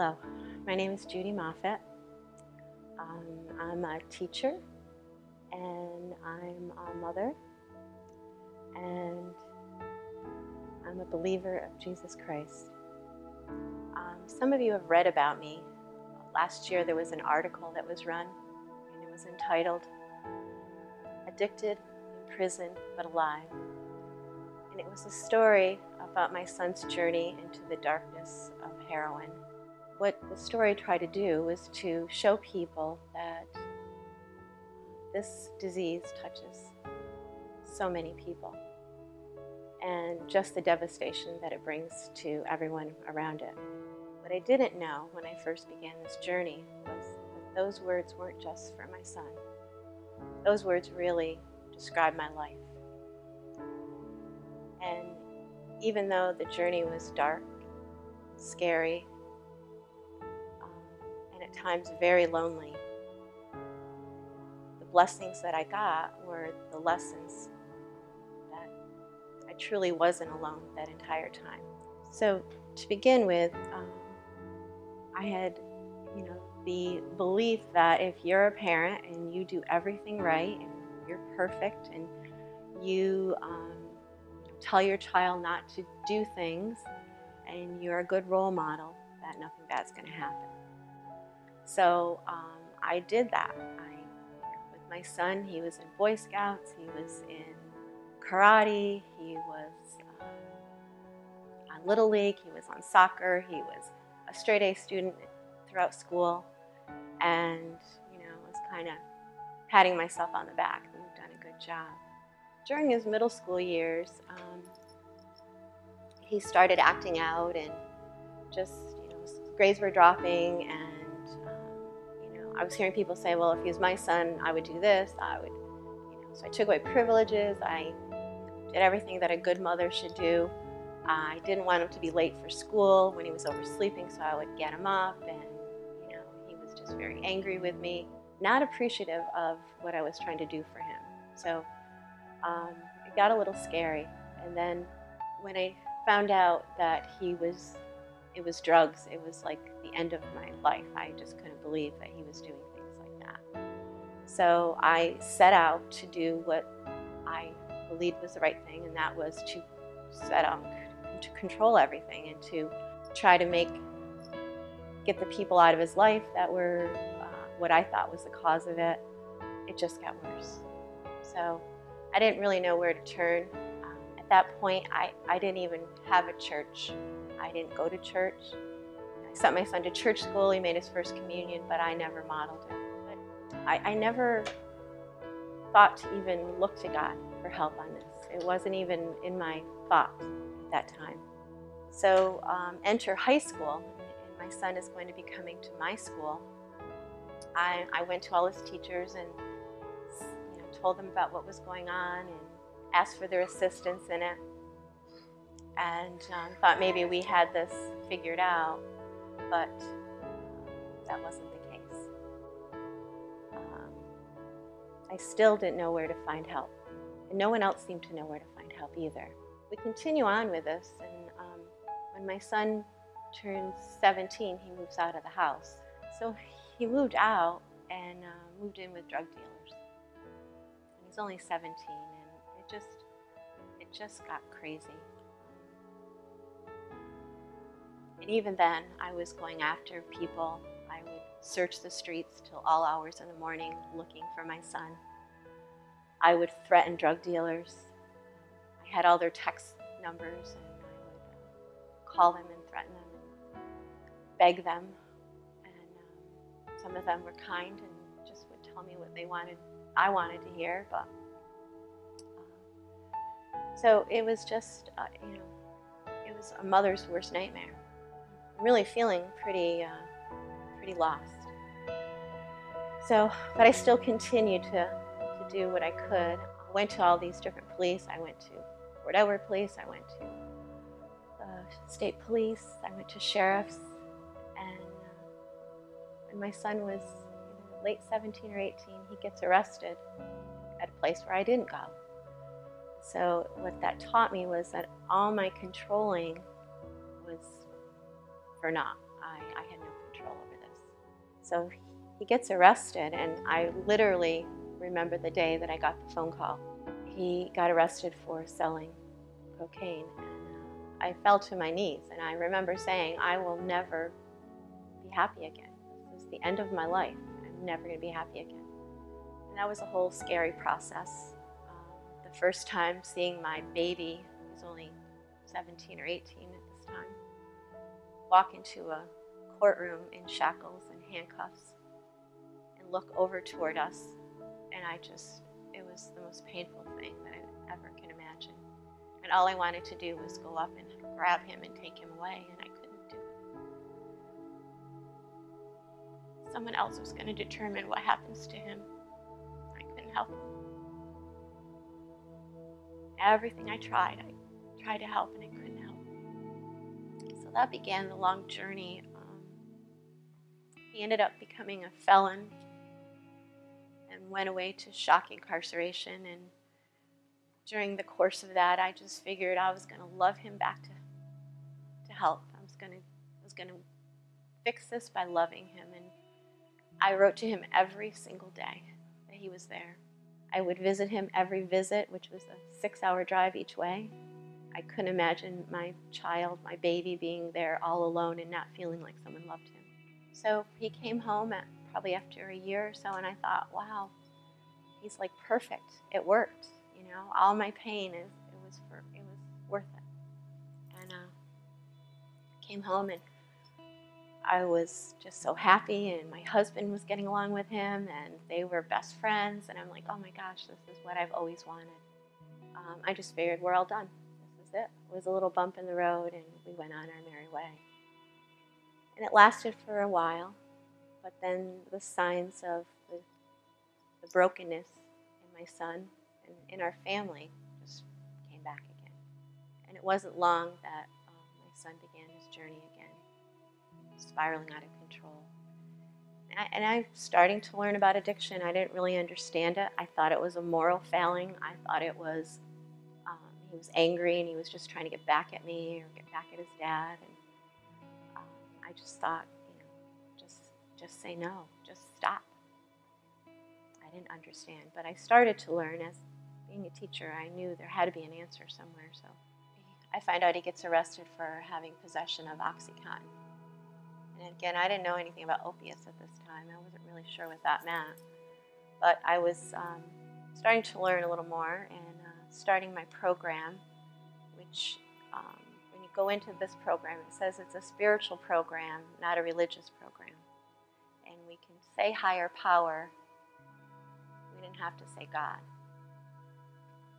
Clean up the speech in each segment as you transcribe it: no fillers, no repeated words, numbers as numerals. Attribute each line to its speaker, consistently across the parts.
Speaker 1: Hello, my name is Judy Moffett. I'm a teacher and I'm a mother and I'm a believer of Jesus Christ. Some of you have read about me. Last year there was an article that was run and it was entitled "Addicted, Imprisoned, but Alive." And it was a story about my son's journey into the darkness of heroin. What the story tried to do was to show people that this disease touches so many people and just the devastation that it brings to everyone around it. What I didn't know when I first began this journey was that those words weren't just for my son. Those words really describe my life. And even though the journey was dark, scary, and at times very lonely, the blessings that I got were the lessons that I truly wasn't alone that entire time. So to begin with, I had, the belief that if you're a parent and you do everything right and you're perfect and you tell your child not to do things and you're a good role model, that nothing bad's going to happen. So I did that. With my son, he was in Boy Scouts, he was in karate, he was on Little League, he was on soccer, he was a straight A student throughout school, and I was kind of patting myself on the back. We've done a good job. During his middle school years, he started acting out and just, his grades were dropping, and I was hearing people say, well, if he was my son, I would do this, so I took away privileges, I did everything that a good mother should do. I didn't want him to be late for school when he was oversleeping, so I would get him up, and he was just very angry with me, not appreciative of what I was trying to do for him. So it got a little scary, and then when I found out that it was drugs, it was like the end of my life. I just couldn't believe that he was doing things like that. So I set out to do what I believed was the right thing, and that was to set out to control everything and to try to get the people out of his life that were what I thought was the cause of it. It just got worse. So I didn't really know where to turn. At that point, I didn't even have a church. I didn't go to church. I sent my son to church school. He made his first communion, but I never modeled it. But I never thought to even look to God for help on this. It wasn't even in my thoughts at that time. So enter high school, and my son is going to be coming to my school. I went to all his teachers and told them about what was going on and asked for their assistance in it, and thought maybe we had this figured out, but that wasn't the case. I still didn't know where to find help, and no one else seemed to know where to find help either. We continue on with this, and when my son turns 17, he moves out of the house. So he moved out and moved in with drug dealers. And he's only 17, and it just got crazy. And even then, I was going after people. I would search the streets till all hours in the morning looking for my son. I would threaten drug dealers. I had all their text numbers, and I would call them and threaten them and beg them. And some of them were kind and just would tell me what I wanted to hear. But so it was just, it was a mother's worst nightmare. I'm really feeling pretty lost. So, but I still continued to do what I could. I went to all these different police. I went to Fort Edward Police. I went to state police. I went to sheriffs. And when my son was late 17 or 18, he gets arrested at a place where I didn't go. So what that taught me was that all my controlling was for naught. I had no So he gets arrested, and I literally remember the day that I got the phone call. He got arrested for selling cocaine, and I fell to my knees, and I remember saying, I will never be happy again. This is the end of my life. I'm never going to be happy again. And that was a whole scary process. The first time seeing my baby, he was only 17 or 18 at this time, walk into a courtroom in shackles and handcuffs and look over toward us, and it was the most painful thing that I ever can imagine. And all I wanted to do was go up and grab him and take him away, and I couldn't do it. Someone else was going to determine what happens to him. I couldn't help him. Everything I tried to help, and I couldn't help. So that began the long journey. He ended up becoming a felon and went away to shock incarceration. And during the course of that, I just figured I was going to love him back to health. I was going to fix this by loving him. And I wrote to him every single day that he was there. I would visit him every visit, which was a 6-hour drive each way. I couldn't imagine my child, my baby, being there all alone and not feeling like someone loved him. So he came home probably after a year or so, and I thought, wow, he's like perfect. It worked. You know, all my pain, it was worth it. And came home, and I was just so happy, and my husband was getting along with him, and they were best friends, and I'm like, oh my gosh, this is what I've always wanted. I just figured we're all done. This is it. It was a little bump in the road, and we went on our merry way. And it lasted for a while, but then the signs of the brokenness in my son and in our family just came back again. And it wasn't long that my son began his journey again, spiraling out of control. And I'm starting to learn about addiction. I didn't really understand it. I thought it was a moral failing. I thought it was he was angry and he was just trying to get back at me or get back at his dad. And I just thought, you know, just say no, just stop. I didn't understand, but I started to learn. As being a teacher, I knew there had to be an answer somewhere. So I find out he gets arrested for having possession of OxyContin. And again, I didn't know anything about opiates at this time. I wasn't really sure what that meant. But I was starting to learn a little more and starting my program, which when you go into this program, it says it's a spiritual program, not a religious program. And we can say higher power. We didn't have to say God.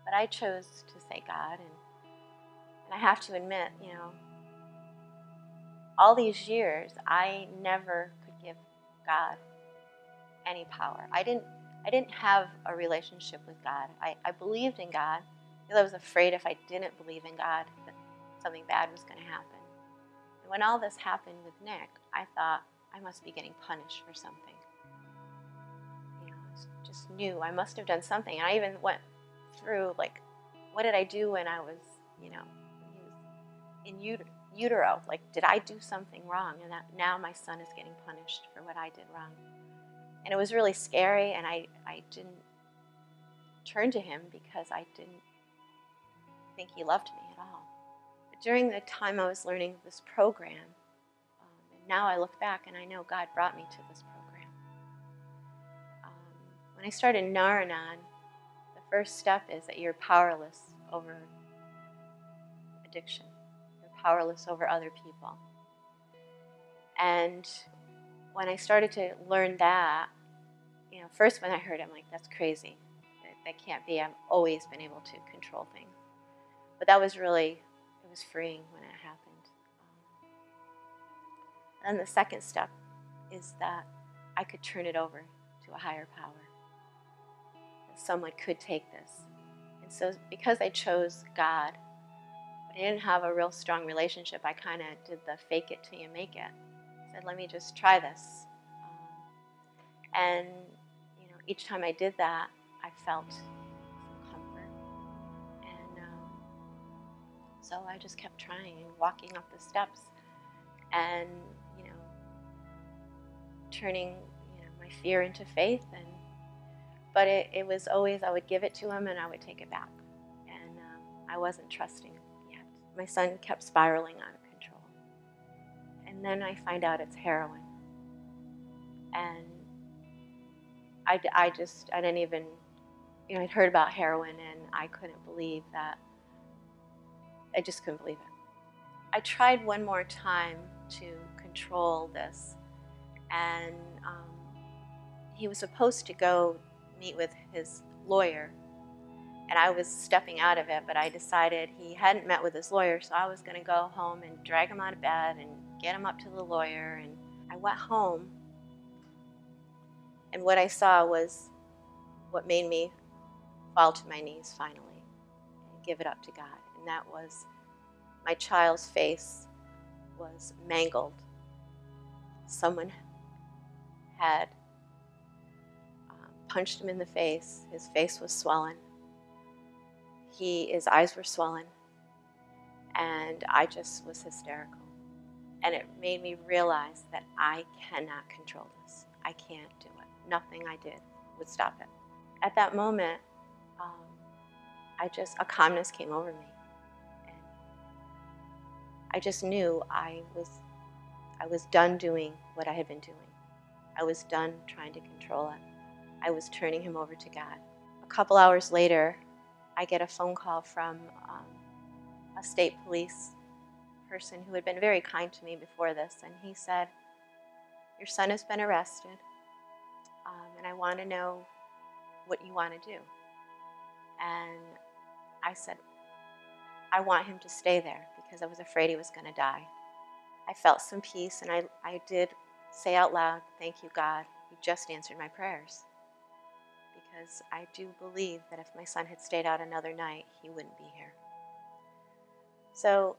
Speaker 1: But I chose to say God. And I have to admit, you know, all these years, I never could give God any power. I didn't have a relationship with God. I believed in God because I was afraid if I didn't believe in God that something bad was going to happen. And when all this happened with Nick, I thought I must be getting punished for something. You know, I just knew I must have done something. And I even went through, like, what did I do when I was, you know, in utero? Like, did I do something wrong? And that now my son is getting punished for what I did wrong. And it was really scary, and I didn't turn to him because I didn't think he loved me at all. But during the time I was learning this program, and now I look back and I know God brought me to this program. When I started Nar-Anon, the first step is that you're powerless over addiction. You're powerless over other people. And when I started to learn that, you know, first when I heard it, I'm like, that's crazy. That can't be. I've always been able to control things. But that was really, it was freeing when it happened. And the second step is that I could turn it over to a higher power. That someone could take this. And so because I chose God, but I didn't have a real strong relationship, I kind of did the fake it till you make it. Said, let me just try this. And you know, each time I did that, I felt some comfort. And so I just kept trying and walking up the steps. And, you know, turning, my fear into faith. But it was always, I would give it to him and I would take it back. And I wasn't trusting him yet. My son kept spiraling out of control. And then I find out it's heroin. And I didn't even, I'd heard about heroin and I couldn't believe that. I just couldn't believe it. I tried one more time to control this. And he was supposed to go meet with his lawyer, and I was stepping out of it, but I decided he hadn't met with his lawyer, so I was going to go home and drag him out of bed and get him up to the lawyer. And I went home, and what I saw was what made me fall to my knees finally and give it up to God, and that was my child's face was mangled. Someone had punched him in the face. His face was swollen. His eyes were swollen. And I just was hysterical. And it made me realize that I cannot control this. I can't do it. Nothing I did would stop it. At that moment, a calmness came over me. And I just knew I was done doing what I had been doing. I was done trying to control it. I was turning him over to God. A couple hours later, I get a phone call from a state police person who had been very kind to me before this, and he said, "Your son has been arrested, and I want to know what you want to do." And I said, "I want him to stay there because I was afraid he was going to die." I felt some peace, and I did say out loud, "Thank you, God. You just answered my prayers." Because I do believe that if my son had stayed out another night, he wouldn't be here. So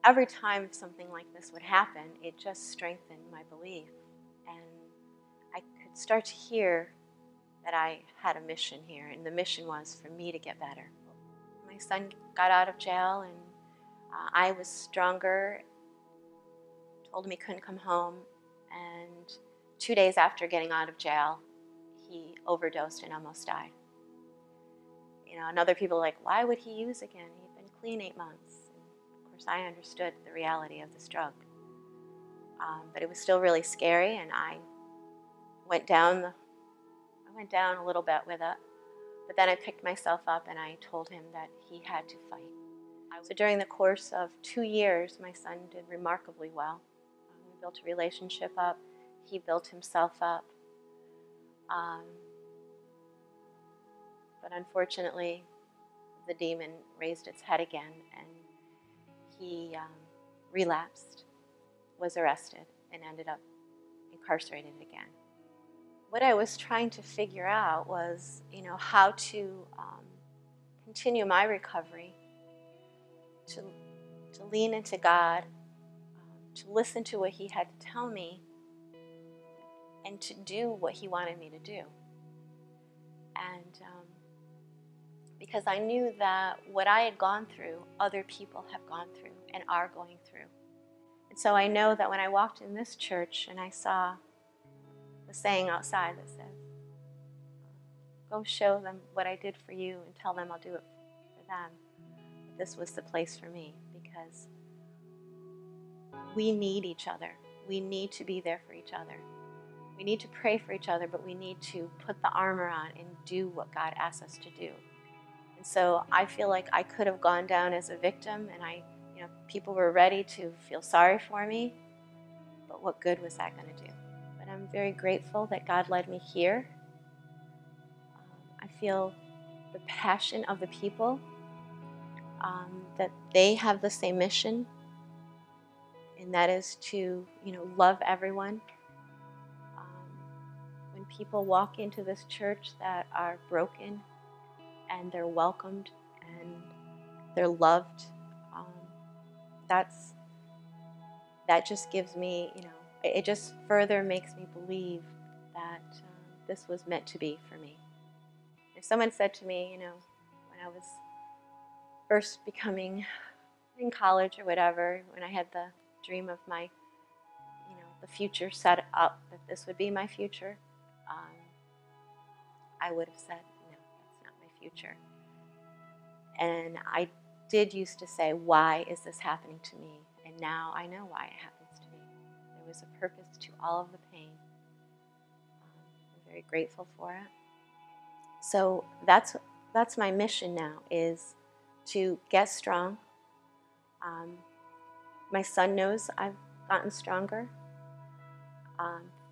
Speaker 1: every time something like this would happen, it just strengthened my belief. And I could start to hear that I had a mission here, and the mission was for me to get better. My son got out of jail, and I was stronger, told him he couldn't come home, and 2 days after getting out of jail, he overdosed and almost died. And other people are like, "Why would he use again? He'd been clean 8 months." And of course, I understood the reality of this drug. But it was still really scary, and I went down a little bit with it. But then I picked myself up and I told him that he had to fight. So during the course of 2 years, my son did remarkably well. We built a relationship up. He built himself up. But unfortunately, the demon raised its head again, and he relapsed, was arrested, and ended up incarcerated again. What I was trying to figure out was, how to continue my recovery, to lean into God, to listen to what He had to tell me, and to do what He wanted me to do. And because I knew that what I had gone through, other people have gone through and are going through. And so I know that when I walked in this church and I saw the saying outside that says, "Go show them what I did for you and tell them I'll do it for them," this was the place for me, because we need each other. We need to be there for each other. We need to pray for each other, but we need to put the armor on and do what God asks us to do. And so I feel like I could have gone down as a victim, and people were ready to feel sorry for me, but what good was that going to do? But I'm very grateful that God led me here. I feel the passion of the people, that they have the same mission, and that is to, love everyone. When people walk into this church that are broken, and they're welcomed and they're loved, that just gives me, it just further makes me believe that this was meant to be for me. If someone said to me, when I was first becoming in college or whatever, when I had the dream of my, the future set up that this would be my future, I would have said, no, that's not my future. And I did used to say, why is this happening to me? And now I know why it happens to me. There was a purpose to all of the pain. I'm very grateful for it. So that's my mission now, is to get strong. My son knows I've gotten stronger.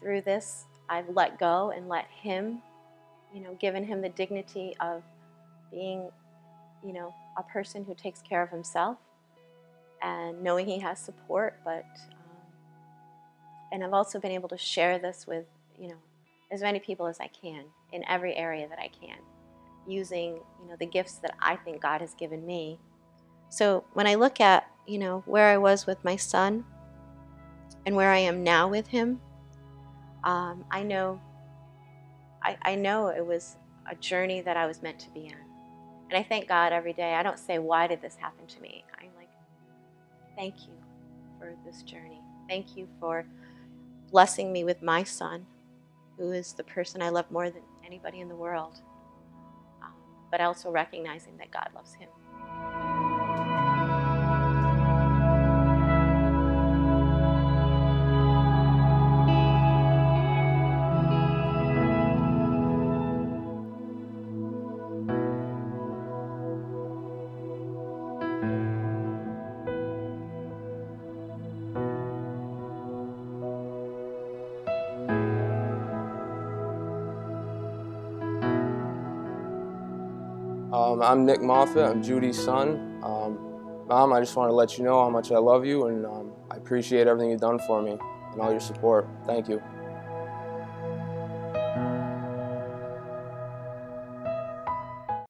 Speaker 1: Through this, I've let go and let him, given him the dignity of being, a person who takes care of himself and knowing he has support. And I've also been able to share this with, as many people as I can in every area that I can, using, the gifts that I think God has given me. So when I look at, where I was with my son and where I am now with him, I know it was a journey that I was meant to be on. And I thank God every day. I don't say, why did this happen to me? I'm like, thank you for this journey. Thank you for blessing me with my son, who is the person I love more than anybody in the world. But also recognizing that God loves him.
Speaker 2: I'm Nick Moffat. I'm Judy's son. Mom, I just want to let you know how much I love you, and I appreciate everything you've done for me and all your support. Thank you.